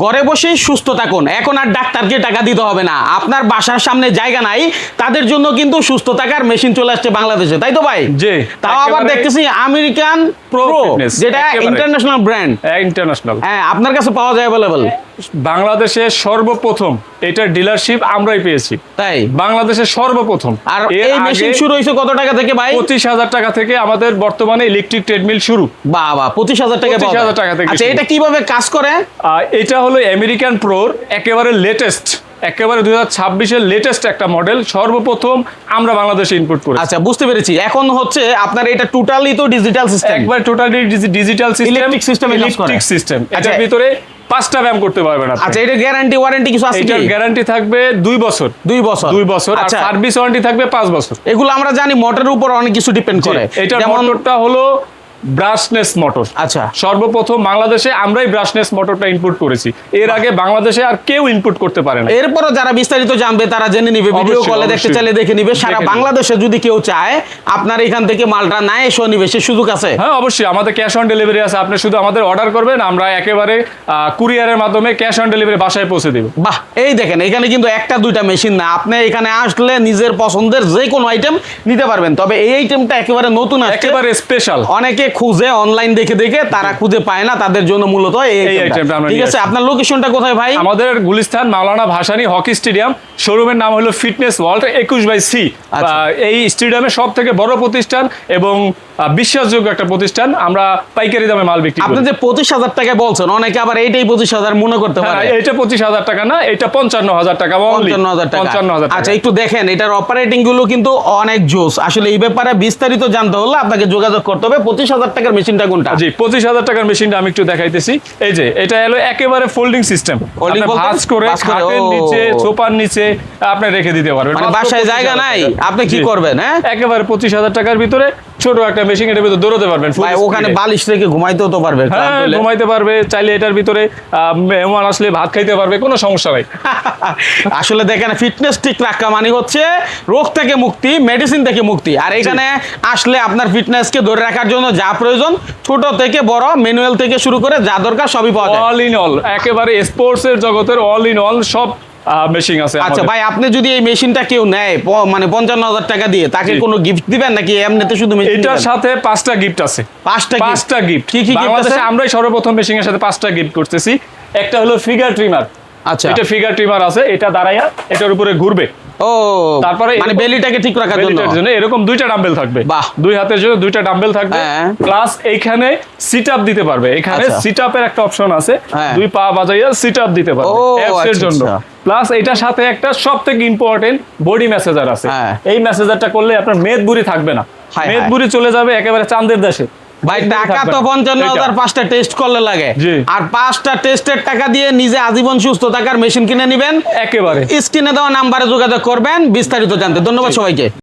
ঘরে বসেই সুস্থ থাকুন, এখন আর ডাক্তারকে টাকা দিতে হবে না। আপনার বাসার সামনে জায়গা নাই, তাদের জন্য কিন্তু সুস্থ থাকার মেশিন চলে আসছে বাংলাদেশে, তাই তো ভাই? জি, তাও আবার দেখতেছি আমেরিকান প্রো, যেটা ইন্টারন্যাশনাল ব্র্যান্ড। ইন্টারন্যাশনাল, হ্যাঁ, আপনার কাছে পাওয়া যায় অ্যাভেলেবল। বাংলাদেশে সর্বপ্রথম এটার ডিলারশিপ আমরাই পেয়েছি, তাই বাংলাদেশে সর্বপ্রথম। আর এই মেশিন শুরু হয়েছে কত টাকা থেকে ভাই? 25,000 টাকা থেকে আমাদের বর্তমানে ইলেকট্রিক ট্রেডমিল শুরু। বাবা, 25,000 টাকা? 25,000 টাকা থেকে। আচ্ছা, এটা কিভাবে কাজ করে? এটা হলো আমেরিকান প্রোর একেবারে লেটেস্ট, একেবারে 2026-এর লেটেস্ট একটা মডেল, সর্বপ্রথম আমরা বাংলাদেশে ইনপুট করি। আচ্ছা, বুঝতে পেরেছি। এখন হচ্ছে আপনার এটা টোটালি তো ডিজিটাল সিস্টেম, একবার totally digital system, electric system, electric system. এটার ভিতরে 5টা ব্যায়াম করতে পারবেন আপনি। আচ্ছা, এটা গ্যারান্টি ওয়ারেন্টি কিছু আছে কি? এটার গ্যারান্টি থাকবে 2 বছর। 2 বছর? 2 বছর। আর সার্ভিস ওয়ারেন্টি থাকবে 5 বছর। এগুলো আমরা জানি মোটরের উপর অনেক কিছু ডিপেন্ড করে। এটার মোটরটা হলো ব্রাশনেস মোটর। আচ্ছা, সর্বপ্রথম বাংলাদেশে আমরাই ব্রাশনেস মোটরটা ইনপুট করেছি। এর আগে বাংলাদেশে আর কেউ ইনপুট করতে পারে না। এরপরও যারা বিস্তারিত জানবে তারা জেনে নিবে, ভিডিও কলে দেখতে চাইলে দেখে নিবে। সারা বাংলাদেশে যদি কেউ চায় আপনার এখান থেকে মালটা না এসে নিবে, সে সুযোগ আছে? হ্যাঁ, অবশ্যই। আমাদের ক্যাশ অন ডেলিভারি আছে। আপনি শুধু আমাদের অর্ডার করবেন, আমরা একেবারে কুরিয়ারের মাধ্যমে ক্যাশ অন ডেলিভারি বাসায় পৌঁছে দেব। বাহ, এই দেখেন, এখানে কিন্তু একটা দুইটা মেশিন না, আপনি এখানে আসলে নিজের পছন্দের যে কোনো আইটেম নিতে পারবেন। তবে এই আইটেমটা একেবারে নতুন আসছে, একেবারে স্পেশাল। অনেকে খুঁজে অনলাইন দেখে দেখে তারা খুঁজে পায় না, তাদের জন্য মূলত এই আইটেমটা। ঠিক আছে, আপনার লোকেশনটা কোথায় ভাই? আমাদের গুলিস্তান মাওলানা ভাসানী হকি স্টেডিয়াম, শোরুমের নাম হলো ফিটনেস ওয়ার্ল্ড 21/C। এই স্টেডিয়ামে সব থেকে বড় প্রতিষ্ঠান এবং বিশ্বাসযোগ্য একটা প্রতিষ্ঠান। আমরা পাইকারি দামে মাল বিক্রি করি। আপনি যে 25,000 টাকা বলছেন, অনেকে আবার এইটাই 25,000 মনে করতে পারে। এটা 25,000 টাকা না, এটা 55,000 টাকা। 55,000 টাকা। আচ্ছা, একটু দেখেন, এটার অপারেটিং গুলো কিন্তু অনেক জোস। আসলে এই ব্যাপারে বিস্তারিত জানতে হলে আপনাকে যোগাযোগ করতে হবে। 25,000 টাকার মেশিনটা কোনটা? জি, 25,000 টাকার মেশিনটা আমি একটু দেখাইতেছি। এই যে এটা হলো একেবারে ফোল্ডিং সিস্টেম। ভাঁজ করে খাটের নিচে, সোফার নিচে আপনি রেখে দিতে পারবেন। মানে বাসায় জায়গা নাই, আপনি কি করবেন? হ্যাঁ, একেবারে 25,000 টাকার ভিতরে ছোট একটা মেশিন, এর ভিতরে দৌড়াতে পারবেন। ওখানে বালিশ রেখে ঘুমাইতেও তো পারবে। হ্যাঁ, ঘুমাইতে পারবে। চাইলে এটার ভিতরে মেহমান আসলে ভাত খাইতে পারবে, কোনো সমস্যা নাই। আসলে দেখেন, ফিটনেস ঠিক রাখা মানে হচ্ছে রোগ থেকে মুক্তি, মেডিসিন থেকে মুক্তি। আর এখানে আসলে আপনার ফিটনেসকে ধরে রাখার জন্য যা প্রয়োজন, ছোট থেকে বড়, ম্যানুয়াল থেকে শুরু করে যা দরকার সবই পাওয়া যায়। অল ইন অল, একেবারে স্পোর্টস এর জগতের অল ইন অল সব মেশিন আছে। আচ্ছা ভাই, আপনি যদি এই মেশিনটা কেউ নেয় মানে 55,000 টাকা দিয়ে, তাকে কোনো গিফট দিবেন নাকি এমনিতে শুধু মেশিন? এটার সাথে 5টা গিফট আছে। 5টা গিফট? কি কি বাংলাদেশে আমরাই সর্বপ্রথম মেশিনের সাথে 5টা গিফট করতেছি। একটা হলো ফিগার ট্রিমার। আচ্ছা, এটা ফিগার ট্রিমার আছে, এটা দাঁড়ায়া এটার উপরে ঘুরবে। ও, তারপরে মানে বেলিটাকে ঠিক রাখার জন্য এরকম 2টা ডাম্বেল থাকবে। বাহ, 2 হাতের জন্য 2টা ডাম্বেল থাকবে। প্লাস এইখানে সিট আপ দিতে পারবে। এখানে সিট আপের একটা অপশন আছে, 2 পা বাজাইয়া সিট আপ দিতে পারবে অ্যাপস এর জন্য। প্লাস এটার সাথে একটা সবথেকে ইম্পর্টেন্ট বডি মেসেজার আছে। এই মেসেজারটা করলে আপনার মেদবুড়ি থাকবে না, মেদবুড়ি চলে যাবে একেবারে চাঁদের দেশে। ভাই, টাকা তো 55,000 5টা টেস্ট করলে লাগে, আর 5টা টেস্টের টাকা দিয়ে নিজে আজীবন সুস্থ থাকার মেশিন কিনে নেবেন। একেবারে স্ক্রিনে দেওয়া নাম্বারে যোগাযোগ করবেন বিস্তারিত জানতে। ধন্যবাদ সবাইকে।